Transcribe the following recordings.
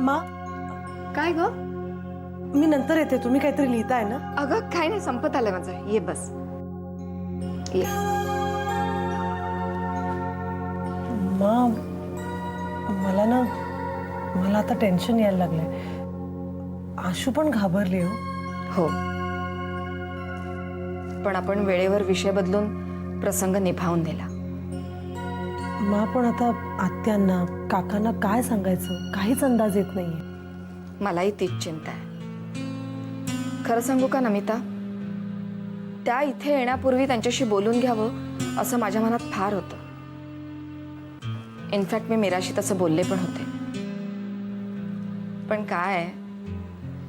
मा काय ग? मी नंतर येते. तुम्ही काहीतरी लिहिताय ना? अगं काय नाही, संपत आलंय माझं. ये बस ये. मा मला ना मला आता टेन्शन यायला लागलंय. आशू पण घाबरली हो. हो, पण आपण वेळेवर विषय बदलून प्रसंग निभावून दिला. मा पण आता आत्यांना काकांना काय सांगायचं काहीच अंदाज येत नाहीये. मलाही तीच चिंता आहे. खरं सांगू का नमिता, त्या इथे येण्यापूर्वी त्यांच्याशी बोलून घ्यावं असं माझ्या मनात फार होतं. इनफॅक्ट मी मीराशी तसं बोलले पण होते. पण काय,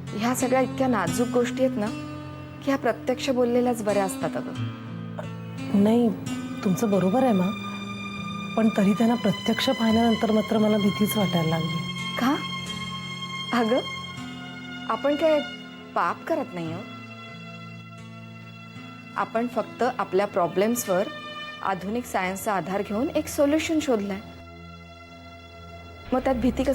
ह्या सगळ्या इतक्या नाजूक गोष्टी आहेत ना की ह्या प्रत्यक्ष बोललेल्याच बऱ्या असतात. अगं नाही, तुमचं बरोबर आहे मा, पण तरी त्यांना प्रत्यक्ष पाहिल्यानंतर मात्र मला भीतीच वाटायला लागली. का? अगं आपण काय पाप करत नाही. आपण फक्त आपल्या प्रॉब्लेम्सवर आधुनिक सायन्सचा आधार घेऊन एक सोल्युशन शोधलंय. मग त्यात भीती कसं?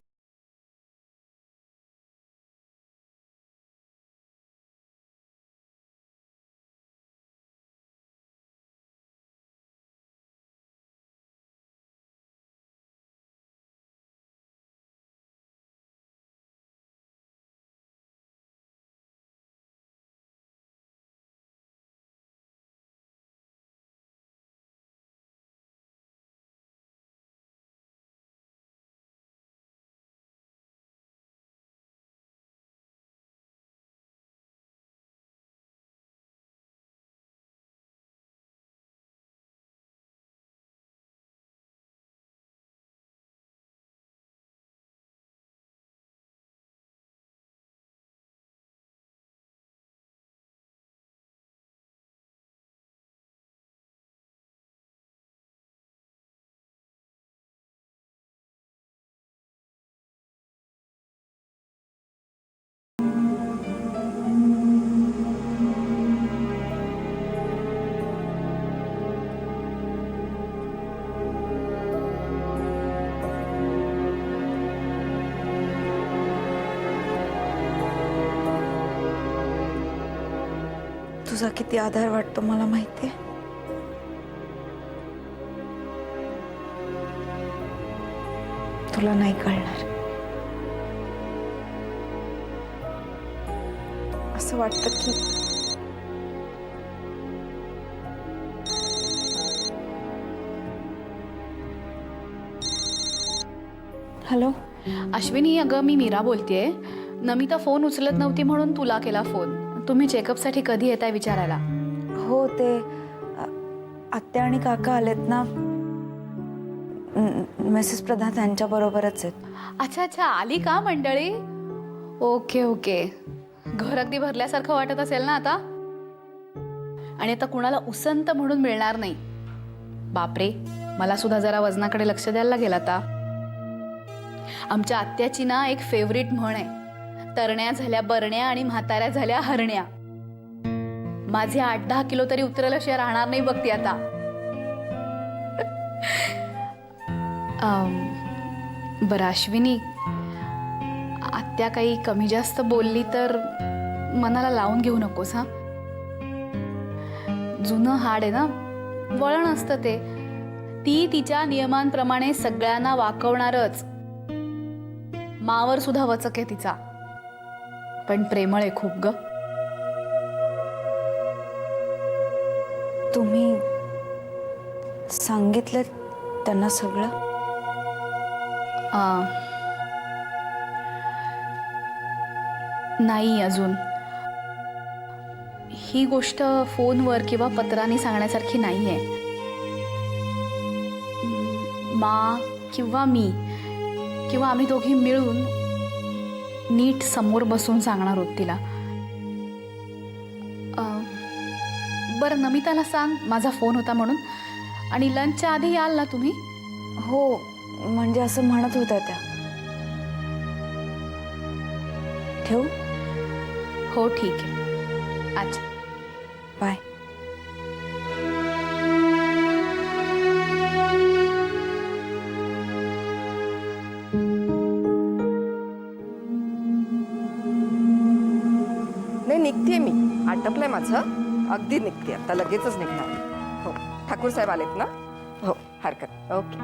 तुझा किती आधार वाटतो मला माहितीये. तुला नाही कळणार. असं वाटतं की हॅलो अश्विनी, अगं मी मीरा बोलतेय. नमिता फोन उचलत नव्हती म्हणून तुला केला फोन. तुम्ही चेकअपसाठी कधी येताय विचारायला. हो, ते आत्या आणि काका आलेत ना, मिसेस प्रधान त्यांच्या बरोबरच आहेत. अच्छा अच्छा, आली का मंडळी? Okay okay. घर अगदी भरल्यासारखं वाटत असेल ना आता? आणि आता कुणाला उसंत म्हणून मिळणार नाही. बापरे, मला सुद्धा जरा वजनाकडे लक्ष द्यायला लागेल आता. आमच्या आत्याची ना एक फेवरेट म्हण आहे, तरण्या झाल्या बरण्या आणि म्हाताऱ्या झाल्या हरण्या. माझे 8-10 किलो तरी उतरेल अशी राहणार नाही बघ ती आता. बरं अश्विनी, आत्या काही कमी जास्त बोलली तर मनाला लावून घेऊ नकोस हा. जुनं हाड आहे ना, वळण असतं ते. ती तिच्या नियमांप्रमाणे सगळ्यांना वाकवणारच. मावर सुद्धा वचक आहे तिचा, पण प्रेमळ आहे खूप ग. तुम्ही सांगितलं त्यांना सगळं? नाही अजून. ही गोष्ट फोनवर किंवा पत्राने सांगण्यासारखी नाही आहे. मा किंवा मी किंवा आम्ही दोघी मिळून नीट समोर बसून सांगणार आहोत तिला. बरं नमिताला सांग माझा फोन होता म्हणून, आणि लंचच्या आधी याल ना तुम्ही? हो, म्हणजे असं म्हणत होत्या त्या. ठेवू? हो ठीक आहे. अच्छा, बाय. निघतेय मी. आटपलंय माझं. अगदी निघते आता, लगेचच निघणार. हो, ठाकूर साहेब आलेत ना? हो, हरकत. ओके.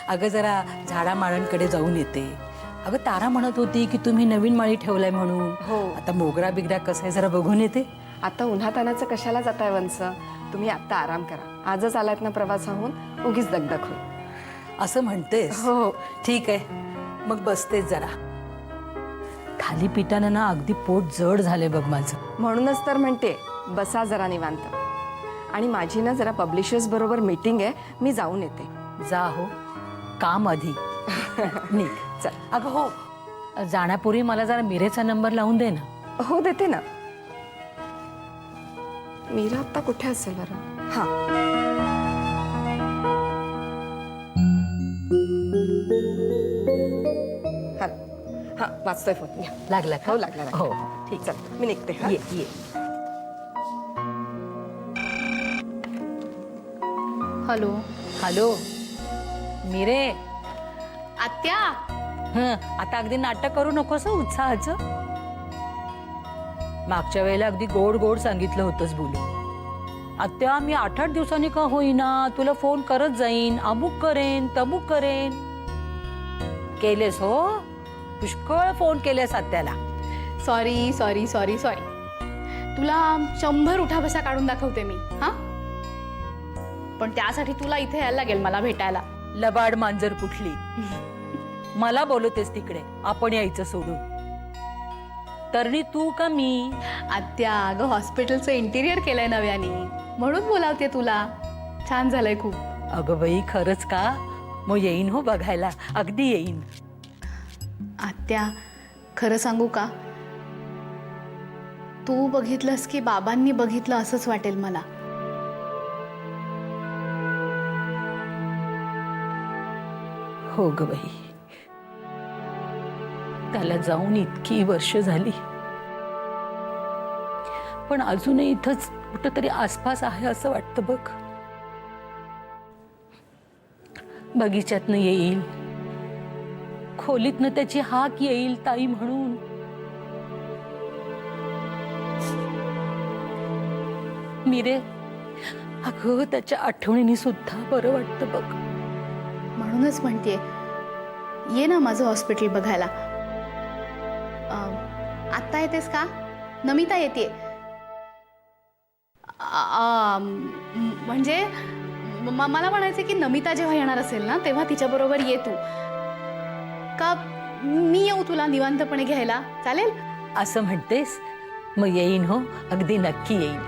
अगं जरा झाडामाळांकडे जाऊन येते. अगं तारा म्हणत होती की तुम्ही नवीन माळी ठेवलाय म्हणून. हो. आता मोगरा बिगरा कसं आहे जरा बघून येते. आता उन्हातानाचं कशाला जाताय वंस? तुम्ही आत्ता आराम करा. आजच आलात ना प्रवासाहून, उगीच दगदग होईल. असं म्हणतेस? हो. ठीक आहे, मग बसतेच जरा. थालीपीठानं ना अगदी पोट जड झाले बघ माझं. म्हणूनच तर म्हणते बसा जरा निवांत. आणि माझी ना जरा पब्लिशर्स बरोबर मीटिंग आहे, मी जाऊन येते. जा हो, काम आधी. निघ. चल. अगं हो, जाण्यापूर्वी मला जरा मिरेचा नंबर लावून दे ना. हो, देते ना. मीरा आत्ता कुठे असेल बरं? हा. हा हा, वाचतोय फोन. घ्या. लागला का? हो, लागला. हो, ठीक. चल, मी निघते. हा. ये ये. हॅलो हॅलो मिरे. आत्या. आता अगदी नाटक करू नकोस हं उत्साहाचं. मागच्या वेळेला अगदी गोड गोड सांगितलं होतंस बोलू. आत्या मी 8-8 दिवसांनी का होईना तुला फोन करत जाईन, अमुक करेन तमुक करेन. केलेस हो, पुष्कळ फोन केलेस आत्याला. Sorry sorry sorry sorry. तुला 100 उठाबसा काढून दाखवते मी. हा, पण त्यासाठी तुला इथे यायला लागेल मला भेटायला. लबाड मांजर कुठली. मला बोलतेस तिकडे आपण यायचं सोडून. तरणी तू का मी? आत्या, अगं हॉस्पिटलचं इंटिरियर केलंय नव्याने, म्हणून बोलावते तुला. छान झालंय खूप. अगं बाई खरंच का? मग येईन हो बघायला, अगदी येईन. आत्या, खरं सांगू का, तू बघितलंस की बाबांनी बघितलं असंच वाटेल मला. हो ग बाई, त्याला जाऊन इतकी वर्ष झाली, पण अजूनही इथंच कुठंतरी आसपास आहे असं वाटतं बघ. बगीच्यातनं येईल, खोलीतनं त्याची हाक येईल ताई म्हणून. मिरे, अगं त्याच्या आठवणीने सुद्धा बरं वाटतं बघ. म्हणूनच म्हणतेय, ये ना माझं हॉस्पिटल बघायला. आत्ता येतेस का? नमिता येते. म्हणजे मला म्हणायचं की नमिता जेव्हा येणार असेल ना तेव्हा तिच्याबरोबर ये तू. का मी येऊ तुला निवांतपणे घ्यायला? चालेल? असं म्हणतेस? मग येईन हो, अगदी नक्की येईन.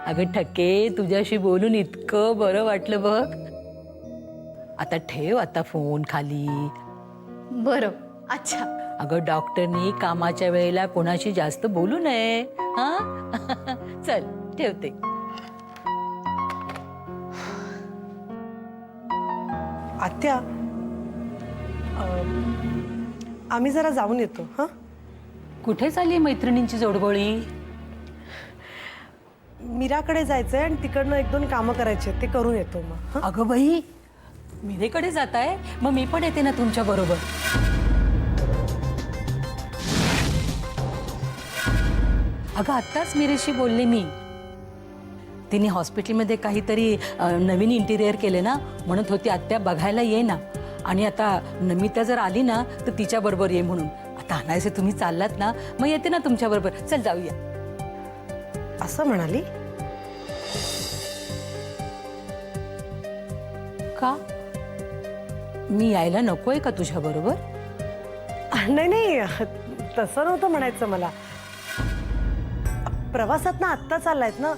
अगं ठके, तुझ्याशी बोलून इतकं बरं वाटलं बघ. आता ठेव आता फोन खाली. बरं. अच्छा. अगं डॉक्टरनी कामाच्या वेळेला कोणाशी जास्त बोलू नये. हा चल ठेवते. आत्या, आम्ही जरा जाऊन येतो. हा, कुठे चालली मैत्रिणींची जोडगोळी? मीराकडे जायचंय आणि तिकडनं 1-2 कामं करायची आहेत, ते करून येतो मग. हा, अगं बाई, मिरेकडे जाताय? मग मी पण येते ना तुमच्या बरोबर. अगं आत्ताच मिरेशी बोलले मी. तिने हॉस्पिटलमध्ये काहीतरी नवीन इंटिरियर केले ना, म्हणत होती आत्या बघायला ये ना. आणि आता नमिता जर आली ना तर तिच्या बरोबर ये म्हणून. आता आणायचे तुम्ही चाललात ना, मग येते ना तुमच्या बरोबर. चल जाऊया. असं म्हणाली? का मी यायला नकोय का तुझ्या बरोबर? नाही नाही, तसं नव्हतं म्हणायचं मला. प्रवासात ना आत्ता चाललायत ना,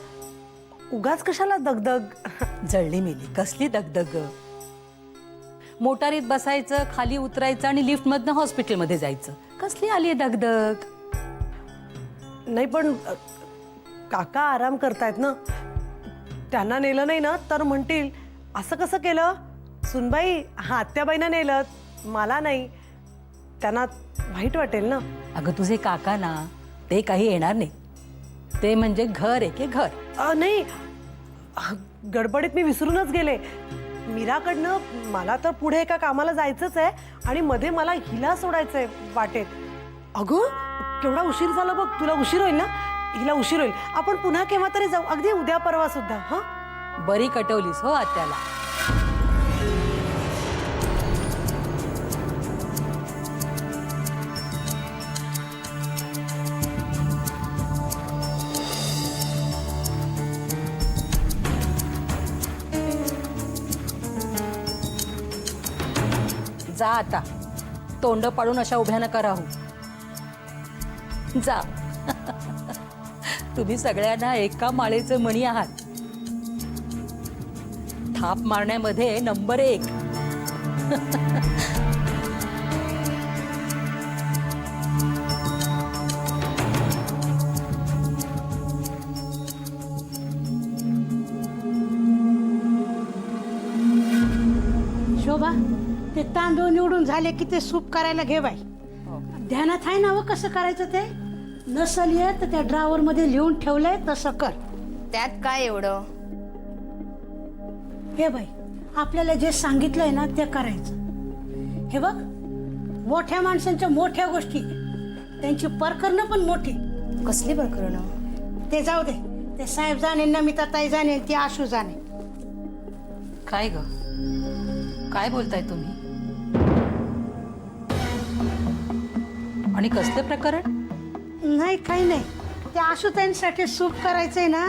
उगाच कशाला दगदग. जळली मेली कसली दगदग. मोटारीत बसायचं, खाली उतरायचं आणि लिफ्टमधनं हॉस्पिटलमध्ये जायचं. कसली आली दगदग? नाही पण काका आराम करतायत ना, त्यांना नेलं नाही ना तर म्हणतील असं कसं केलं सुनबाई, हा आत्याबाईंना नेलं मला नाही, त्यांना वाईट वाटेल ना. अगं तुझे काका ना ते काही येणार नाही. ते म्हणजे घर आहे की घर. नाही, गडबडीत मी विसरूनच गेले. मीराकडनं मला तर पुढे एका कामाला जायचंच आहे आणि मध्ये मला हिला सोडायचंय वाटेत. अगं केवढा उशीर झाला बघ. तुला उशीर होईल ना? हिला उशीर होईल. आपण पुन्हा केव्हा तरी जाऊ, अगदी उद्या परवा सुद्धा. हा बरी कटवलीस हो आत्याला. जा आता, तोंड पाडून अशा उभ्या नका राहू. जा. तुम्ही सगळ्यांना एका माळेचे मणी आहात. थाप मारण्यामध्ये नंबर 1. शोभा, ते तांदूळ निवडून झाले की ते सूप करायला घे बाई. ध्यानात आहे ना व कसं करायचं ते? नसल येत तर त्या ड्रावर मध्ये लिहून ठेवलंय तसं कर. त्यात काय एवढं? हे बाई, आपल्याला जे सांगितलंय ना ते करायचं. हे बघ, मोठ्या माणसांच्या मोठ्या गोष्टी, त्यांची प्रकरणं पण मोठी. कसली प्रकरणं? ते जाऊ दे. ते साहेब जाणे, नमिता ताई जाणे, ती आशू जाणे. काय ग, काय बोलताय तुम्ही? आणि कसले प्रकरण? नाही, काही नाही. त्या आशूताईंसाठी सूप करायचंय ना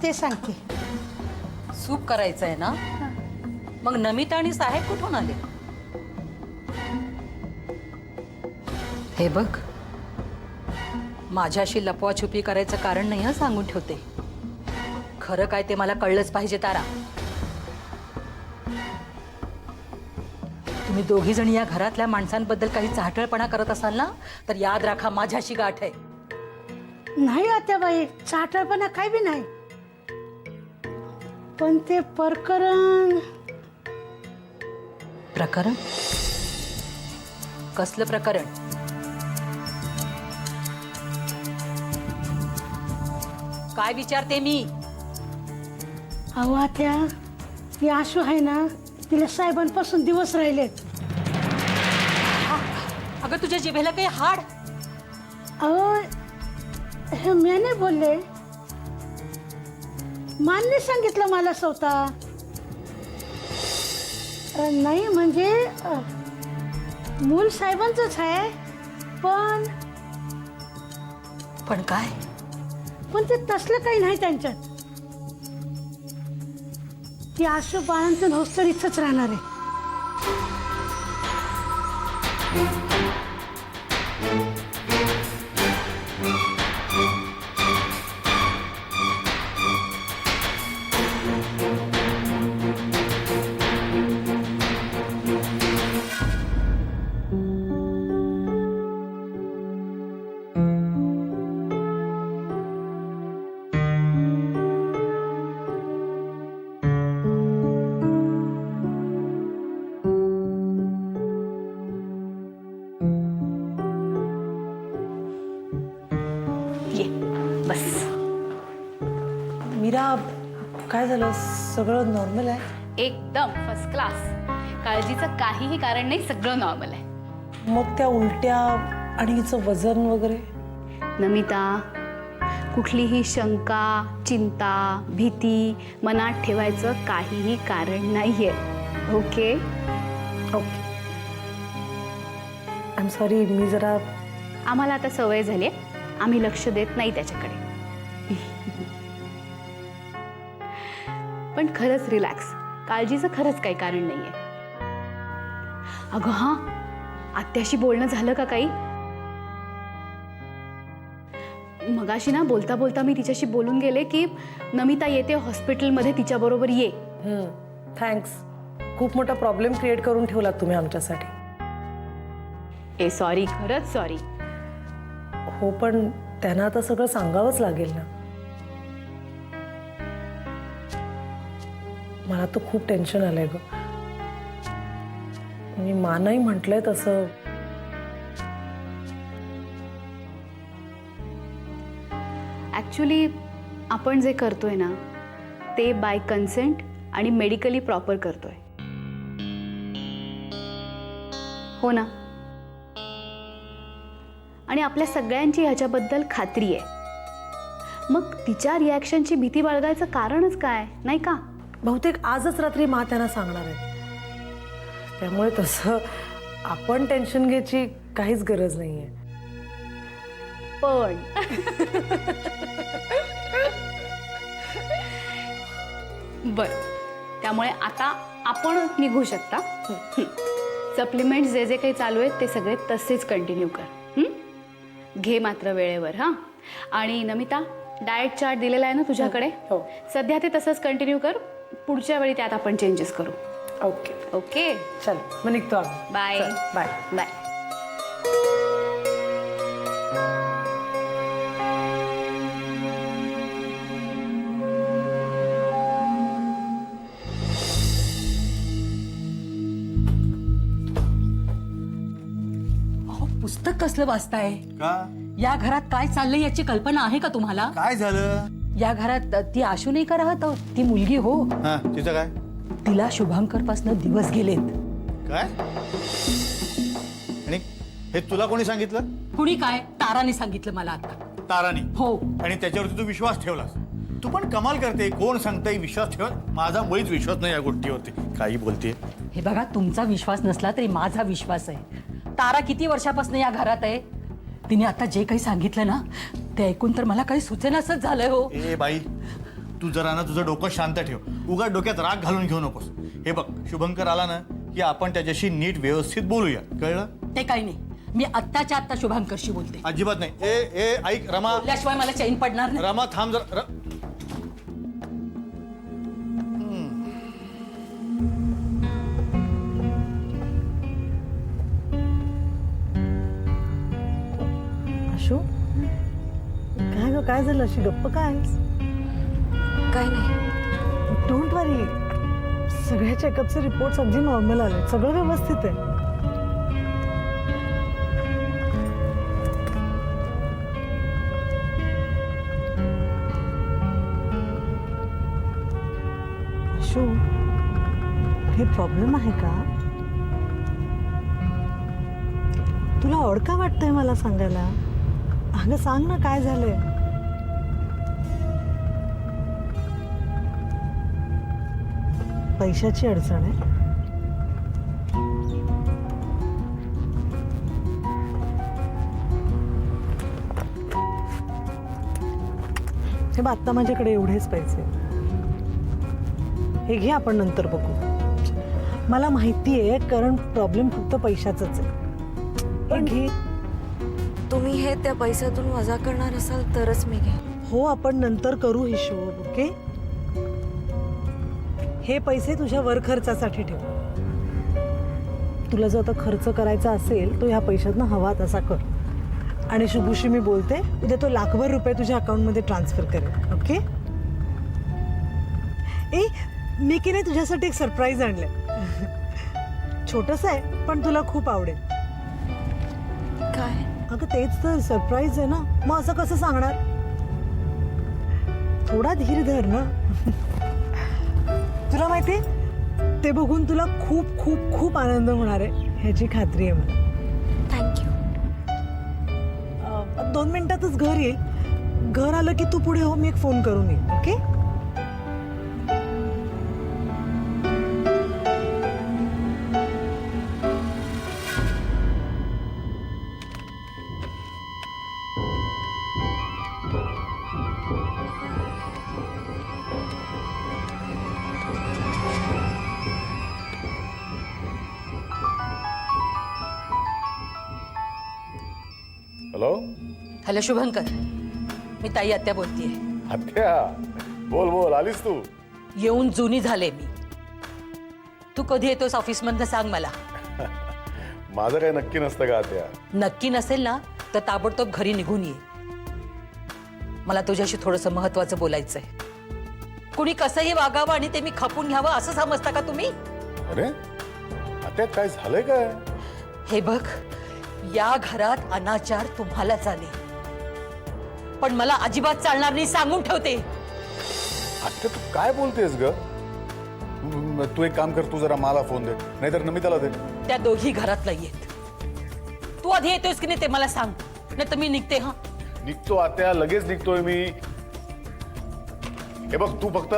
ते सांगते. सूप करायचंय ना? मग नमिता आणि साहेब कुठून आले? हे बघ, माझ्याशी लपवाछुपी करायचं कारण नाही. हा, सांगून ठेवते. खरं काय ते मला कळलंच पाहिजे तारा. तुम्ही दोघी जणी या घरातल्या माणसांबद्दल काही चाहटळपणा करत असाल ना, तर याद राखा, माझ्याशी गाठ आहे. नाही आत्याबाई, चाटळपणा काही बी नाही. पण ते प्रकरण. प्रकरण? कसलं प्रकरण? काय विचारते मी? अहो आत्या, ती आशू आहे ना, तिला साहेबांपासून दिवस राहिलेत. अगं तुझ्या जिभेला काही हाड? अहो, हे मी नाही बोलले, मान्य सांगितलं मला स्वतः. नाही म्हणजे मूल साहेबांचंच आहे, पण काय? पण ते तसलं काही नाही त्यांच्यात. ती आशू बाळांचं होस्तर इथंच राहणार आहे. बस. मीरा, काय झालं? सगळं नॉर्मल आहे? एकदम फर्स्ट क्लास. काळजीचं काहीही कारण नाही, सगळं नॉर्मल आहे. मग त्या उलट्या आणि हिचं वजन वगैरे? नमिता, कुठलीही शंका, चिंता, भीती मनात ठेवायचं काहीही कारण नाहीये. Okay okay. I am sorry, मी जरा. आम्हाला आता सवय झाली आहे, आम्ही लक्ष देत नाही त्याच्याकडे. पण खरंच रिलॅक्स, काळजीचं खरंच काही कारण नाहीये. अगं हां, आत्याशी बोलणं झालं का काही? मगाशी ना बोलता बोलता मी तिच्याशी बोलून गेले की नमिता येते हॉस्पिटलमध्ये, तिच्याबरोबर ये. थँक्स. खूप मोठा प्रॉब्लेम क्रिएट करून ठेवला तुम्ही आमच्यासाठी. ए सॉरी, खरंच सॉरी. हो, पण त्यांना आता सगळं सांगावंच लागेल ना. मला तर खूप टेन्शन आलंय ग. मी मानही म्हटलंय तसं. ॲक्च्युली आपण जे करतोय ना ते बाय कन्सेंट आणि मेडिकली प्रॉपर करतोय. हो ना. आणि आपल्या सगळ्यांची ह्याच्याबद्दल खात्री आहे. मग तिच्या रिॲक्शनची भीती बाळगायचं कारणच काय, नाही का? बहुतेक आजच रात्री मा त्यांना सांगणार आहे. त्यामुळे तसं आपण टेन्शन घ्यायची काहीच गरज नाहीये. पण बर, त्यामुळे आता आपण निघू शकता. सप्लिमेंट जे जे काही चालू आहेत ते सगळे तसेच कंटिन्यू कर. घे मात्र वेळेवर. हां. आणि नमिता, डाएट चार्ट दिलेला आहे ना तुझ्याकडे? हो. सध्या ते तसंच कंटिन्यू कर. पुढच्या वेळी त्यात आपण चेंजेस करू. Okay okay. चल मग निघतो आम्ही. बाय. चल, बाय. बाय. अहो, पुस्तक कसलं वाचताय? का या घरात काय चाललंय याची कल्पना आहे का तुम्हाला? काय झालं? या घरात ती आशू नाही का राहत? ती मुलगी हो, हा, तिचं काय तिला शुभांकर पासून दिवस गेलेत. काय? आणि हे तुला कोणी सांगितलं? कुणी काय? ताराने सांगितलं मला आता. तारानी? हो. आणि त्याच्यावरती तू विश्वास ठेवलास? तू पण कमाल करते. कोण सांगताय विश्वास ठेव? माझा मुळीच विश्वास नाही या गोष्टीवरती. काही बोलते. हे बघा, तुमचा विश्वास नसला तरी माझा विश्वास आहे. तारा किती वर्षापासून या घरात आहे. तिने आता जे काही सांगितलं ना ते ऐकून तर मला काही सुचेनासच झालंय हो. ए बाई, तू जरा ना तुझं डोकं शांत ठेव. उगा डोक्यात राग घालून घेऊ नकोस. हे बघ, शुभंकर आला ना की आपण त्याच्याशी नीट व्यवस्थित बोलूया, कळलं? ते काही नाही, मी आत्ताच्या आत्ता शुभांकरशी बोलते. अजिबात नाही. ए ए ऐक रमा, बोलल्याशिवाय मला चैन पडणार नाही. रमा थांब जरा. आशू, काय ग, काय झालं? अशी गप्प काय? काय नाही. डोंट वरी, सगळ्या चेकअपचे रिपोर्ट्स अगदी नॉर्मल आले. सगळं व्यवस्थित आहे. आशू, हे प्रॉब्लेम आहे का? तुला ऑड का वाटतंय मला सांगायला? अगं सांग ना, काय झालंय? पैशाची अडचण आहे? हे बघ, आत्ता माझ्याकडे एवढेच पैसे. हे घे, आपण नंतर बघू. मला माहिती आहे, कारण प्रॉब्लेम फक्त पैशाचाच आहे. हे घे. तुम्ही हे त्या पैशातून वजा करणार असाल तरच मी घे. हो, आपण नंतर करू हिशोब. ओके, हे पैसे तुझ्या वर खर्चासाठी ठेव. तुला जो आता खर्च करायचा असेल तो ह्या पैशातनं हवा तसा कर. आणि शुभूशी मी बोलते, उद्या तो लाखभर रुपये तुझ्या अकाउंटमध्ये ट्रान्सफर करेल. ओके? ए, मी की नाही तुझ्यासाठी एक सरप्राईज आणलंय. छोटंसं आहे पण तुला खूप आवडेल. काय? अगं तेच तर सरप्राईज आहे ना, मग असं कसं सांगणार? थोडा धीर धर ना. तुला माहिती, ते बघून तुला खूप खूप खूप आनंद होणार आहे ह्याची खात्री आहे मला. थँक्यू. 2 मिनिटातच घर येईल. घर आलं की तू पुढे हो, मी एक फोन करून येईल. ओके? हॅलो. हॅलो शुभंकर, मी ताई आत्या बोलतीये. आत्या, बोल बोल, आलीस तू? येऊन जुनी झाले मी. तू कधी येतोस ऑफिसमधनं सांग मला. माझं काही नक्की नसतं का आत्या? नक्की नसेल ना तर ताबडतोब घरी निघून ये. मला तुझ्याशी थोडंसं महत्वाचं बोलायचंय. कुणी कसंही वागावं आणि ते मी खपून घ्यावं असं समजता का तुम्ही? अरे आत्या, काय झालंय काय? हे बघ, या घरात अनाचार तुम्हाला चाले, पण मला अजिबात चालणार नाही, सांगून ठेवते. आत्या, तू काय बोलतेस ग? तू एक काम कर, तू जरा मला फोन दे, नाहीतर नमिताला दे. त्या दोघी घरात नाहीयेत. तू आधी येतोयस की नाही ते मला सांग, नाही तर मी निघते. हा निघतो आत्या, लगेच निघतोय मी. हे बघ तू फक्त.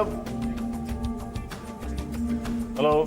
हॅलो